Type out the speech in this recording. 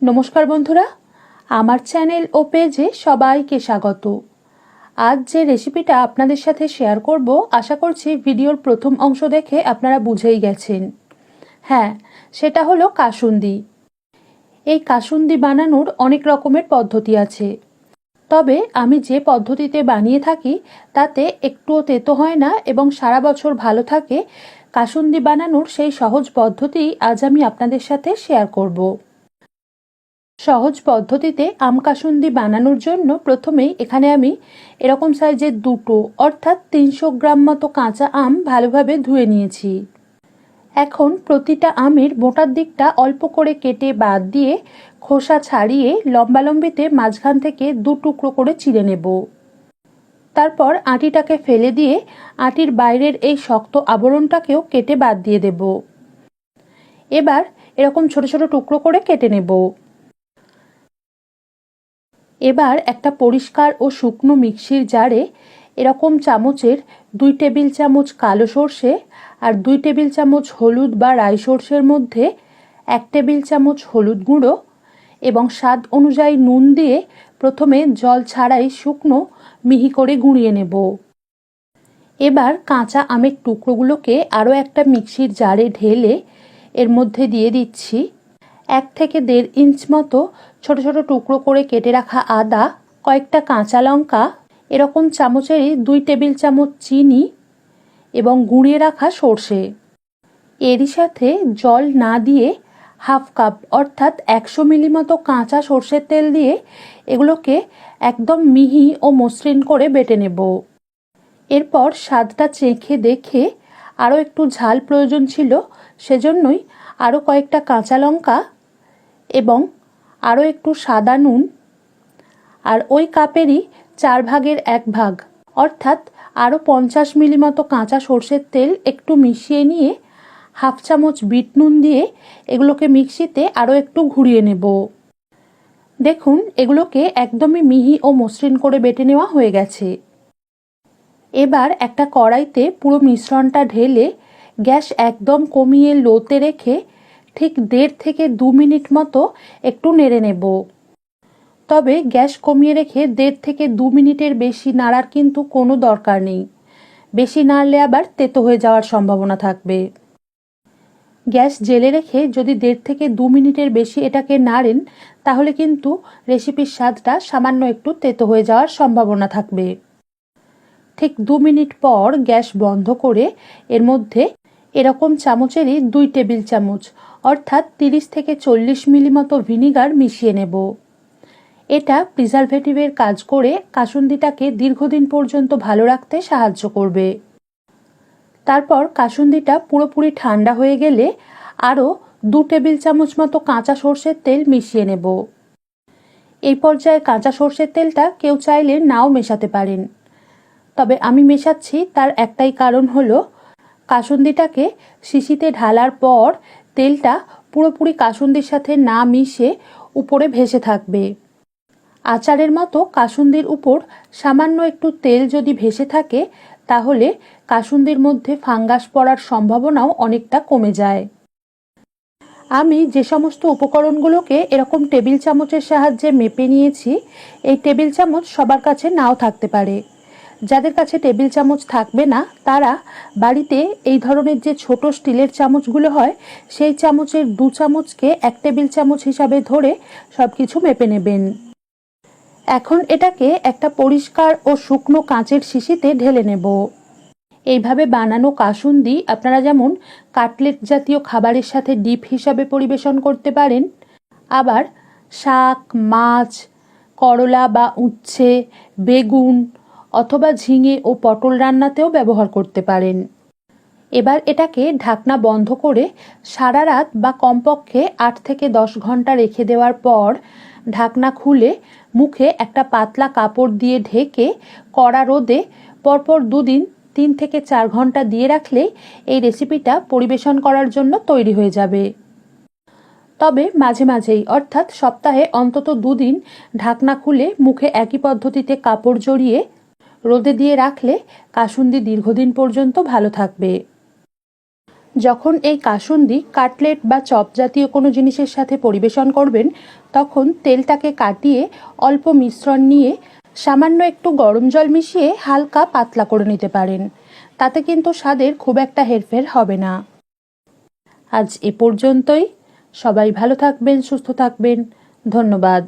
নমস্কার বন্ধুরা, আমার চ্যানেল ও পেজে সবাইকে স্বাগত। আজ যে রেসিপিটা আপনাদের সাথে শেয়ার করব, আশা করছি ভিডিওর প্রথম অংশ দেখে আপনারা বুঝেই গেছেন। হ্যাঁ, সেটা হলো কাসুন্দি। এই কাসুন্দি বানানোর অনেক রকমের পদ্ধতি আছে, তবে আমি যে পদ্ধতিতে বানিয়ে থাকি তাতে একটুও তেতো হয় না এবং সারা বছর ভালো থাকে। কাসুন্দি বানানোর সেই সহজ পদ্ধতি আজ আমি আপনাদের সাথে শেয়ার করব। সহজ পদ্ধতিতে আম কাসুন্দি বানানোর জন্য প্রথমেই এখানে আমি এরকম সাইজের দুটো অর্থাৎ 300 গ্রাম মতো কাঁচা আম ভালোভাবে ধুয়ে নিয়েছি। এখন প্রতিটা আমের মোটার দিকটা অল্প করে কেটে বাদ দিয়ে খোসা ছাড়িয়ে লম্বালম্বিতে মাঝখান থেকে দু টুকরো করে চিড়ে নেব। তারপর আটিটাকে ফেলে দিয়ে আটির বাইরের এই শক্ত আবরণটাকেও কেটে বাদ দিয়ে দেব। এবার এরকম ছোট ছোট টুকরো করে কেটে নেব। এবার একটা পরিষ্কার ও শুকনো মিক্সির জারে এরকম চামচের 2 টেবিল চামচ কালো সর্ষে আর 2 টেবিল চামচ হলুদ বা রাই সর্ষের মধ্যে 1 টেবিল চামচ হলুদ গুঁড়ো এবং স্বাদ অনুযায়ী নুন দিয়ে প্রথমে জল ছাড়াই শুকনো মিহি করে গুঁড়িয়ে নেব। এবার কাঁচা আমের টুকরোগুলোকে আরও একটা মিক্সির জারে ঢেলে এর মধ্যে দিয়ে দিচ্ছি 1 থেকে 1.5 ইঞ্চ মতো ছোট ছোট টুকরো করে কেটে রাখা আদা, কয়েকটা কাঁচা লঙ্কা, এরকম চামচেরই 2 টেবিল চামচ চিনি এবং গুঁড়িয়ে রাখা সর্ষে। এরই সাথে জল না দিয়ে হাফ কাপ অর্থাৎ 100 মিলি মতো কাঁচা সর্ষের তেল দিয়ে এগুলোকে একদম মিহি ও মসৃণ করে বেটে নেব। এরপর স্বাদটা চেখে দেখে আরও একটু ঝাল প্রয়োজন ছিল, সেজন্যই আরও কয়েকটা কাঁচা লঙ্কা এবং আরও একটু সাদা নুন আর ওই কাপেরই 4 ভাগের 1 ভাগ অর্থাৎ আরও 50 মিলি মতো কাঁচা সর্ষের তেল একটু মিশিয়ে নিয়ে হাফ চামচ বিট নুন দিয়ে এগুলোকে মিক্সিতে আরও একটু ঘুরিয়ে নেব। দেখুন, এগুলোকে একদমই মিহি ও মসৃণ করে বেটে নেওয়া হয়ে গেছে। এবার একটা কড়াইতে পুরো মিশ্রণটা ঢেলে গ্যাস একদম কমিয়ে লোতে রেখে ঠিক 1.5 থেকে 2 মিনিট মতো একটু নেড়ে নেব। তবে গ্যাস কমিয়ে রেখে 1.5 থেকে 2 মিনিটের বেশি নাড়ার কিন্তু কোনো দরকার নেই, বেশি নাড়লে আবার তেতো হয়ে যাওয়ার সম্ভাবনা থাকবে। গ্যাস জেলে রেখে যদি 1.5 থেকে 2 মিনিটের বেশি এটাকে নাড়েন তাহলে কিন্তু রেসিপির স্বাদটা সামান্য একটু তেতো হয়ে যাওয়ার সম্ভাবনা থাকবে। ঠিক 2 মিনিট পর গ্যাস বন্ধ করে এর মধ্যে এরকম চামচেরই 2 টেবিল চামচ অর্থাৎ 30 থেকে 40 মিলি মতো ভিনিগার মিশিয়ে নেব। এটা প্রিজারভেটিভের কাজ করে কাসুন্দিটাকে দীর্ঘদিন পর্যন্ত ভালো রাখতে সাহায্য করবে। তারপর কাসুন্দিটা পুরোপুরি ঠান্ডা হয়ে গেলে আরও 2 টেবিল চামচ মতো কাঁচা সর্ষের তেল মিশিয়ে নেব। এই পর্যায়ে কাঁচা সর্ষের তেলটা কেউ চাইলে নাও মেশাতে পারেন, তবে আমি মেশাচ্ছি। তার একটাই কারণ হলো কাসুন্দিটাকে শিশিতে ঢালার পর তেলটা পুরোপুরি কাসুন্দির সাথে না মিশে উপরে ভেসে থাকবে। আচারের মতো কাসুন্দির উপর সামান্য একটু তেল যদি ভেসে থাকে তাহলে কাসুন্দির মধ্যে ফাঙ্গাস পড়ার সম্ভাবনাও অনেকটা কমে যায়। আমি যে সমস্ত উপকরণগুলোকে এরকম টেবিল চামচের সাহায্যে মেপে নিয়েছি, এই টেবিল চামচ সবার কাছে নাও থাকতে পারে। যাদের কাছে টেবিল চামচ থাকবে না তারা বাড়িতে এই ধরনের যে ছোট স্টিলের চামচগুলো হয় সেই চামচের 2 চামচকে 1 টেবিল চামচ হিসাবে ধরে সব কিছু মেপে নেবেন। এখন এটাকে একটা পরিষ্কার ও শুকনো কাঁচের শিশিতে ঢেলে নেব। এইভাবে বানানো কাসুন্দি আপনারা যেমন কাটলেট জাতীয় খাবারের সাথে ডিপ হিসাবে পরিবেশন করতে পারেন, আবার শাক, মাছ, করলা বা উচ্ছে, বেগুন অথবা ঝিঙে ও পটল রান্নাতেও ব্যবহার করতে পারেন। এবার এটাকে ঢাকনা বন্ধ করে সারা রাত বা কমপক্ষে 8 থেকে 10 ঘন্টা রেখে দেওয়ার পর ঢাকনা খুলে মুখে একটা পাতলা কাপড় দিয়ে ঢেকে কড়া রোদে পরপর 2 দিন 3 থেকে 4 ঘন্টা দিয়ে রাখলেই এই রেসিপিটা পরিবেশন করার জন্য তৈরি হয়ে যাবে। তবে মাঝে মাঝেই অর্থাৎ সপ্তাহে অন্তত 2 দিন ঢাকনা খুলে মুখে একই পদ্ধতিতে কাপড় জড়িয়ে রোদে দিয়ে রাখলে কাসুন্দি দীর্ঘদিন পর্যন্ত ভালো থাকবে। যখন এই কাসুন্দি কাটলেট বা চপ জাতীয় কোনো জিনিসের সাথে পরিবেশন করবেন, তখন তেলটাকে কাটিয়ে অল্প মিশ্রণ নিয়ে সামান্য একটু গরম জল মিশিয়ে হালকা পাতলা করে নিতে পারেন। তাতে কিন্তু স্বাদের খুব একটা হেরফের হবে না। আজ এ পর্যন্তই। সবাই ভালো থাকবেন, সুস্থ থাকবেন। ধন্যবাদ।